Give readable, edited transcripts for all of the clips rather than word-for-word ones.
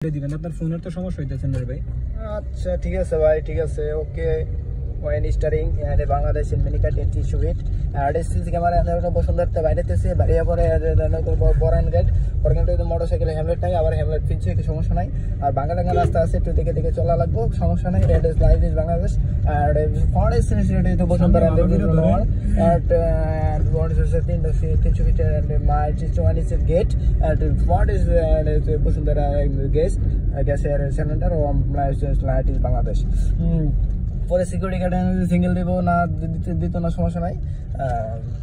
দিবেন আপনার ফোনের তো সমস্যা হইতেছে না রে ভাই। আচ্ছা ঠিক আছে ভাই, ঠিক আছে, ওকে। when starting and Bangladesh in many countries issue it distance camera and Bashundhara বাইরেতেছে বাইরে পরে বরান গেট মোটরসাইকেল হেলমেট নাই, আবার হেলমেট পিনছে, একটু সমস্যা নাই। আর বাংলা রাস্তা আছে, একটু দেখে দেখে চলা লাগবে, সমস্যা নাই। রেড ইজ লাইভ ইজ বাংলাদেশ আর ফরেস্ট ইনস্টিটিউট তো Bashundhara and what is the thing the 300 feet and my one is a gate and what is Bashundhara gate gas center or light is Bangladesh. পরে সিকিউরিটি গার্ড সিঙ্গেল দিব না দিত না, সমস্যা নাই।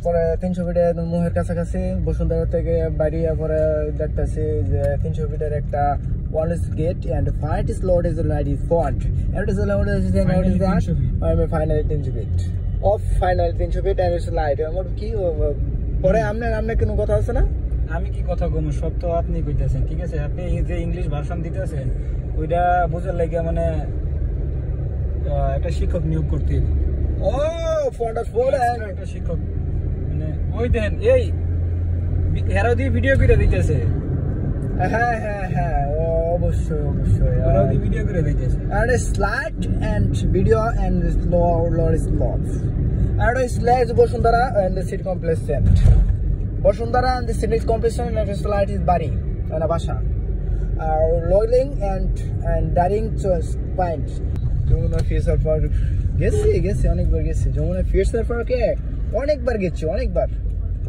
পরে 300 ফিটে মুহের কাছাকাছি বসুন্ধরা থেকে বাইরে পরে দেখতেছি যে 300 ফিটের একটা one is gate and fight is load is light is font and is load is that I'm final 300 feet of final 300 feet and it's light আমার কি পরে আমনে কোনো কথা আছে না? আমি কি কথা কম, সব তো আপনি কইতেছেন, ঠিক আছে। আপনি যে ইংলিশ ভার্সন দিতেছেন ওইটা বুঝার লাগে মানে একটা শিক্ষক নিয়োগ করতে। ও ফন্ডারফুল একটা শিক্ষক মানে ওই দেন এই হেরাও দিয়ে ভিডিও করে দিতেছে। হ্যাঁ হ্যাঁ হ্যাঁ অবশ্যই অবশ্যই হেরাও দিয়ে ভিডিও করে দিতেছে। আর স্লাইড এন্ড ভিডিও এন্ড লর ইজ লভ আর slide Bashundhara and the city complex সেন্ট Bashundhara and the city complex and the slide is বাড়ি না বাসা আর লোয়িং and daring point Jamuna future park গেছি অনেকবার গেছি। যমুনা ফিউচার পার্কে অনেকবার গেছি, অনেকবার।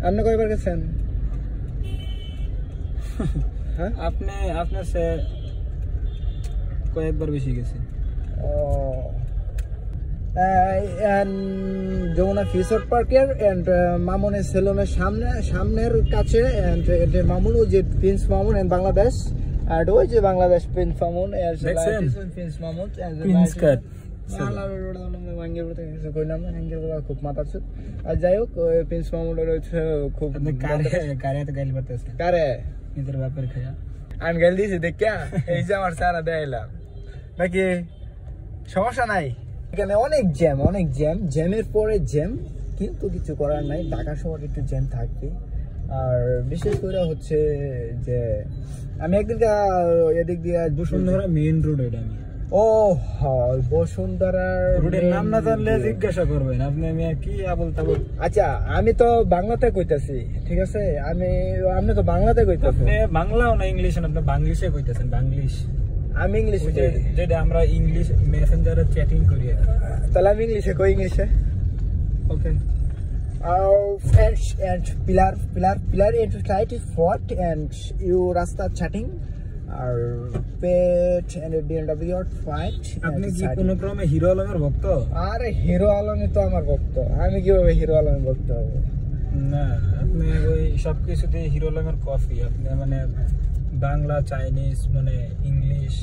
আপনি কয়বার গেছেন? হ্যাঁ আপনার সে কয়েকবার বেশি গেছে। যমুনা ফিউচার পার্কের মামুনের সেলুনের সামনের কাছে মামুন যে প্রিন্স মামুন বাংলাদেশ আর ওই যে বাংলাদেশ প্রিন্স মামুন প্রিন্স মামুন খুব মাথা আর যাই হোক প্রিন্স মামুনের খুব কারে নিজের বাপের খায়া আমি গাল দিয়েছি দেখা এই যে আমার সারা দেখাইলাম নাকি, সমস্যা নাই। এখানে অনেক জ্যামের পরে জ্যাম, কিন্তু কিছু করার নাই, ঢাকা শহরে একটু জ্যাম থাকবে। আর বিশেষ করে হচ্ছে যে আমি একদিন এদিক দিয়ে বসুন্ধরা মেইন রোড, এটা আমি ও বসুন্ধরা রোডের নাম না জানলে জিজ্ঞাসা করবেন আপনি। আমি কি আবল তাবল। আচ্ছা আমি তো বাংলাতে কইতাছি, ঠিক আছে। আপনি তো বাংলাতে কইতাছেন। আপনি বাংলাও না ইংলিশ, আপনি বাংলিশে কইতাছেন। বাংলিশ আমি ইংলিশ, যেটা আমরা ইংলিশ মেসেঞ্জারে চ্যাটিং করি, তাহলে আমি ইংলিশে কই। ইংলিশে ওকে। and pillar into slight is fort and you rasta chatting R pet and BMW fight। আপনি কি কোন ক্রমে হিরো আলমের ভক্ত? আরে হিরো আলমই তো আমার ভক্ত, আমি কিভাবে হিরো আলমের ভক্ত হব? না আপনি ওই সবকিছুতে হিরো আলমের কপি। আপনি মানে বাংলা, চাইনিজ, মানে ইংলিশ,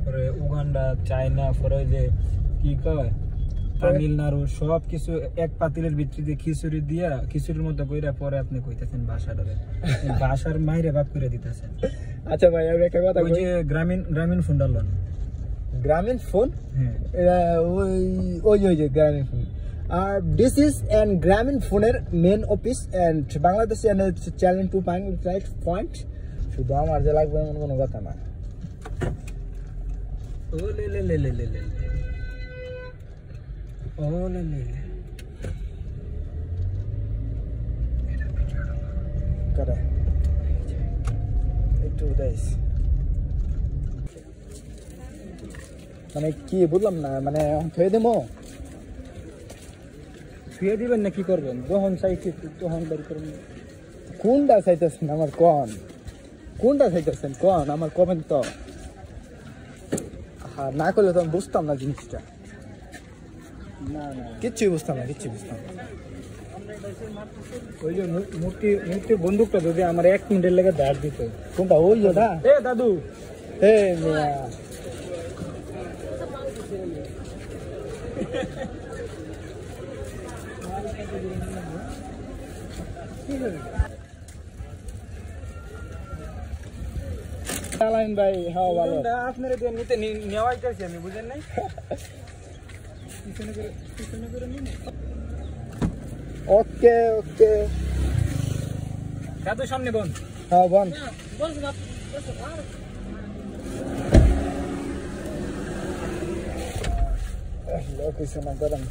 পরে উগান্ডা, চায়না, পরে যে কি কয় তামিলনাড়ু, সব কিছু এক পাতিলের ভিতরে খিচুড়ি দিয়া খিচুড়ির মতো কইরা পরে আপনি কইতেছেন ভাষাটারে ভাষার মাইরে ভাগ করে দিতেছেন। আচ্ছা ভাই আমি একটা কথা ওই যে গ্রামীণ ফোন ডালন, গ্রামীণ ফোন, হ্যাঁ ওই যে গ্রামীণ ফোন। আর দিস ইজ এন্ড গ্রামীণ ফোনের main office and Bangladesh channel 2 point. শুধু আমার যে লাগবে এমন কোনো কথা না। ও লে লে লে লে লে লে করে একটু মানে কি বুঝলাম না, মানে থুয়ে দেবো? শুয়ে দিবেন না কি করবেন? যখন চাইছি তখন বের করবেন। কোনটা চাইতেছেন আমার কোনটা চাইতেছেন কোন আমার কমেন্ট তো না করলে তো আমি বুঝতাম না জিনিসটা। না কিচ্ছু বুঝতাম না। ওই যে মূর্তি বন্দুকটা যদি আমার 1 মিনিটের লেগে দাঁড় দিত। কোনটা? ওই ওটা? এ দাদু মিয়া ভাই হ্যাঁ ভালো। আপনার নিতে নেওয়াই চাইছি আমি, বুঝেন নাই? ওকে দাদু সামনে বন। হ্যাঁ বন। Look, it's not good.